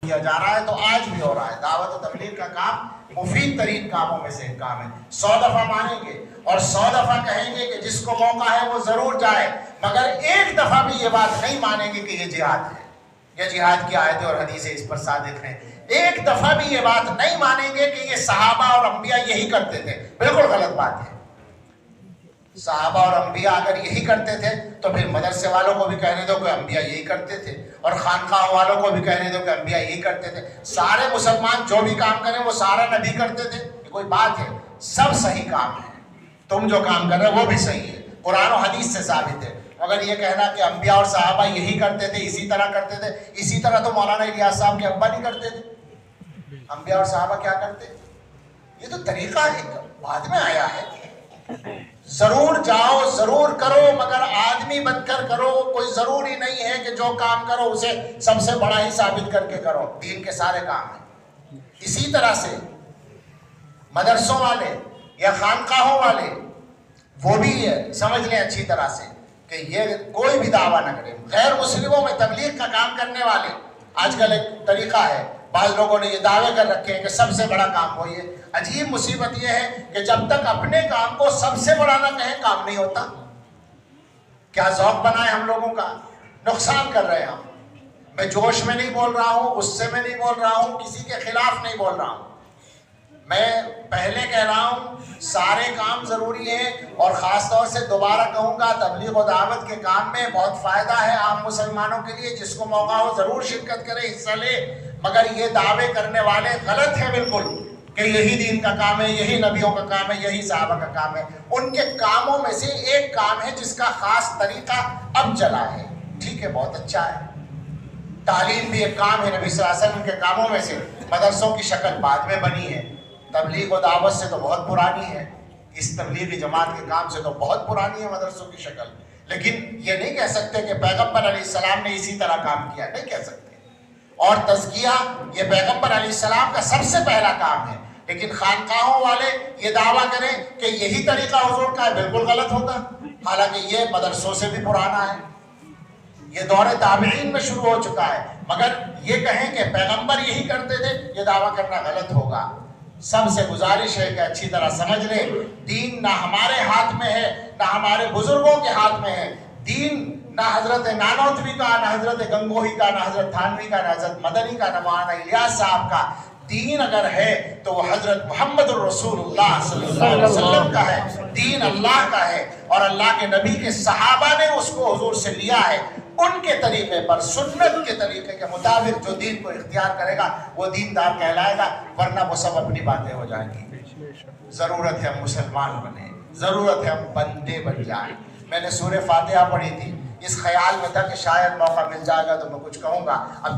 کیا جا رہا ہے تو آج بھی ہو رہا ہے۔ دعوت و تبلیغ کا کام مفید ترین کاموں میں سے ایک کام ہے۔ 100 دفعہ مانیں گے اور 100 دفعہ کہیں گے کہ جس کو موقع ہے وہ ضرور جائے، مگر ایک دفعہ بھی یہ بات نہیں مانیں گے کہ یہ جہاد ہے یا جہاد کی آیتیں اور حدیثیں اس پر صادق ہیں۔ ایک دفعہ بھی یہ بات نہیں مانیں گے کہ یہ صحابہ اور انبیاء یہی کرتے تھے۔ بالکل غلط بات ہے۔ صحابہ اور انبیاء اگر یہی کرتے تھے تو پھر مدرسے والوں کو بھی کہنے دو کہ انبیاء یہی کرتے تھے، اور خانقاہ والوں کو بھی کہنے دو کہ انبیاء یہی کرتے تھے۔ سارے مسلمان جو بھی کام کریں وہ سارا نبی کرتے تھے، یہ کوئی بات ہے؟ سب صحیح کام ہے، تم جو کام کر رہے ہو وہ بھی صحیح ہے، قرآن و حدیث سے ثابت ہے۔ مگر یہ کہنا کہ انبیاء اور صحابہ یہی کرتے تھے، اسی طرح کرتے تھے، اسی طرح تو مولانا الیاس صاحب کے ابا نہیں کرتے تھے۔ انبیاء اور صحابہ کیا کرتے؟ یہ تو طریقہ ایک بعد میں آیا ہے۔ ضرور جاؤ، ضرور کرو، مگر آدمی بن کر کرو۔ کوئی ضروری نہیں ہے کہ جو کام کرو اسے سب سے بڑا ہی ثابت کر کے کرو۔ دین کے سارے کام ہیں۔ اسی طرح سے مدرسوں والے یا خانقاہوں والے وہ بھی یہ سمجھ لیں اچھی طرح سے کہ یہ کوئی بھی دعویٰ نہ کرے۔ غیر مسلموں میں تبلیغ کا کام کرنے والے، آج کل ایک طریقہ ہے، بعض لوگوں نے یہ دعوے کر رکھے ہیں کہ سب سے بڑا کام وہ یہ۔ عجیب مصیبت یہ ہے کہ جب تک اپنے کام کو سب سے بڑا نہ کہیں کام نہیں ہوتا۔ کیا ذوق بنا ہے ہم لوگوں کا؟ نقصان کر رہے ہیں ہم۔ میں جوش میں نہیں بول رہا ہوں، غصے میں نہیں بول رہا ہوں، کسی کے خلاف نہیں بول رہا ہوں۔ میں پہلے کہہ رہا ہوں سارے کام ضروری ہیں، اور خاص طور سے دوبارہ کہوں گا تبلیغ و دعوت کے کام میں بہت فائدہ ہے عام مسلمانوں کے لیے۔ جس کو موقع ہو ضرور شرکت کرے، حصہ لے، مگر یہ دعوے کرنے والے غلط ہیں بالکل کہ یہی دین کا کام ہے، یہی نبیوں کا کام ہے، یہی صحابہ کا کام ہے۔ ان کے کاموں میں سے ایک کام ہے جس کا خاص طریقہ اب چلا ہے، ٹھیک ہے، بہت اچھا ہے۔ تعلیم بھی ایک کام ہے نبی صلی اللہ علیہ وسلم کے کاموں میں سے۔ مدرسوں کی شکل بعد میں بنی ہے، تبلیغ و دعوت سے تو بہت پرانی ہے، اس تبلیغی جماعت کے کام سے تو بہت پرانی ہے مدرسوں کی شکل۔ لیکن یہ نہیں کہہ سکتے کہ پیغمبر علیہ السلام نے اسی طرح کام کیا، نہیں کہہ سکتے۔ اور تزکیہ یہ پیغمبر علیہ السلام کا سب سے پہلا کام ہے، لیکن خانقاہوں والے یہ دعویٰ کریں کہ یہی طریقہ حضور کا ہے، بالکل غلط ہوگا۔ حالانکہ یہ مدرسوں سے بھی پرانا ہے، یہ دور تابعین میں شروع ہو چکا ہے، مگر یہ کہیں کہ پیغمبر یہی کرتے تھے، یہ دعویٰ کرنا غلط ہوگا۔ سب سے گزارش ہے کہ اچھی طرح سمجھ لیں، دین نہ ہمارے ہاتھ میں ہے نہ ہمارے بزرگوں کے ہاتھ میں ہے۔ دین نہ حضرت نانوتوی کا، نہ حضرت گنگوہی کا، نہ حضرت تھانوی کا، نہ حضرت مدنی کا، نہ مولانا الیاس صاحب کا۔ دین اگر ہے تو وہ حضرت محمد الرسول اللہ صلی اللہ علیہ وسلم کا ہے، دین اللہ کا ہے، اور اللہ کے نبی کے صحابہ نے اس کو حضور سے لیا ہے۔ ان کے طریقے پر، سنت کے طریقے کے مطابق جو دین کو اختیار کرے گا وہ دیندار کہلائے گا، ورنہ وہ سب اپنی باتیں ہو جائیں گی۔ ضرورت ہے ہم مسلمان بنیں، ضرورت ہے ہم بندے بن جائیں۔ میں نے سورہ فاتحہ پڑھی تھی، اس خیال میں تھا کہ شاید موقع مل جائے گا تو میں کچھ کہوں گا۔ اب